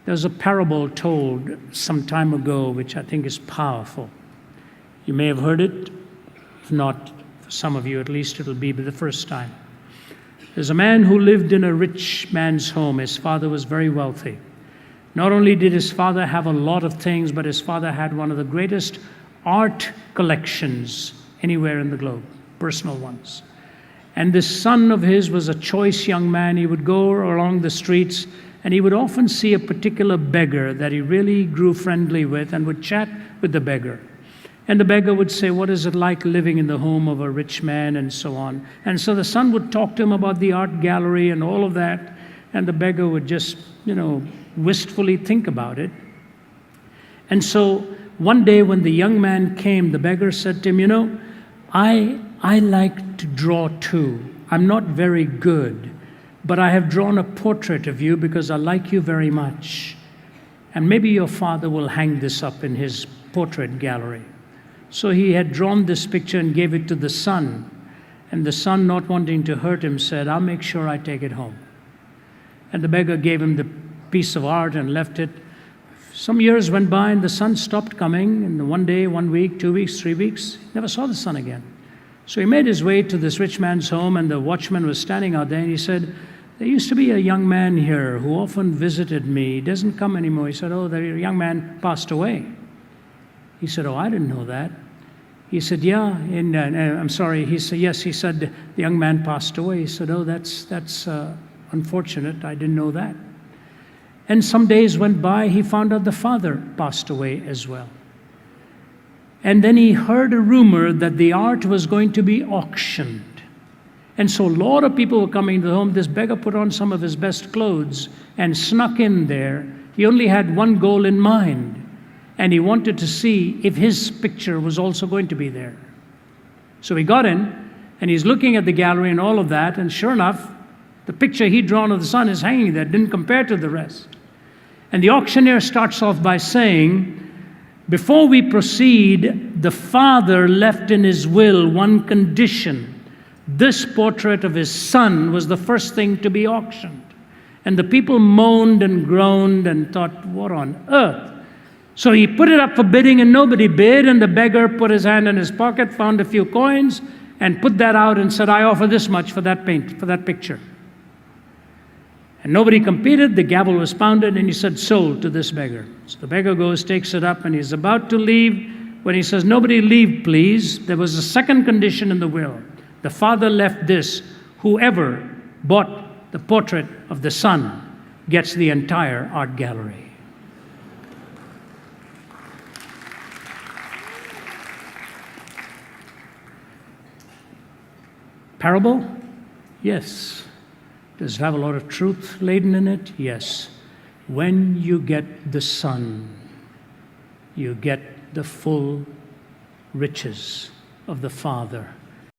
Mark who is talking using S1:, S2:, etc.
S1: There's a parable told some time ago which I think is powerful. You may have heard it. If not, for some of you at least, it'll be the first time. There's a man who lived in a rich man's home. His father was very wealthy. Not only did his father have a lot of things, but his father had one of the greatest art collections anywhere in the globe, personal ones. And this son of his was a choice young man. He would go along the streets and he would often see a particular beggar that he really grew friendly with and would chat with the beggar. And the beggar would say, what is it like living in the home of a rich man, and so on. And so the son would talk to him about the art gallery and all of that. And the beggar would just, wistfully think about it. And so one day when the young man came, the beggar said to him, I like to draw too. I'm not very good, but I have drawn a portrait of you because I like you very much. And maybe your father will hang this up in his portrait gallery. So he had drawn this picture and gave it to the son. And the son, not wanting to hurt him, said, I'll make sure I take it home. And the beggar gave him the piece of art and left it. Some years went by and the son stopped coming. And one day, 1 week, 2 weeks, 3 weeks, never saw the son again. So he made his way to this rich man's home, and the watchman was standing out there, and he said, there used to be a young man here who often visited me. He doesn't come anymore. He said, oh, the young man passed away. He said, oh, I didn't know that. He said, yeah, I'm sorry. He said, yes. He said, the young man passed away. He said, oh, that's unfortunate. I didn't know that. And some days went by. He found out the father passed away as well. And then he heard a rumor that the art was going to be auctioned. And so a lot of people were coming to the home. This beggar put on some of his best clothes and snuck in there. He only had one goal in mind. And he wanted to see if his picture was also going to be there. So he got in, and he's looking at the gallery and all of that, and sure enough, the picture he'd drawn of the son is hanging there, didn't compare to the rest. And the auctioneer starts off by saying, before we proceed, the father left in his will one condition. This portrait of his son was the first thing to be auctioned. And the people moaned and groaned and thought, what on earth? So he put it up for bidding and nobody bid, and the beggar put his hand in his pocket, found a few coins, and put that out and said, I offer this much for that picture. And nobody competed. The gavel was pounded, and he said, sold to this beggar. So the beggar goes, takes it up, and he's about to leave when he says, nobody leave, please. There was a second condition in the will. The father left this. Whoever bought the portrait of the son gets the entire art gallery. Parable? Yes. Does it have a lot of truth laden in it? Yes. When you get the Son, you get the full riches of the Father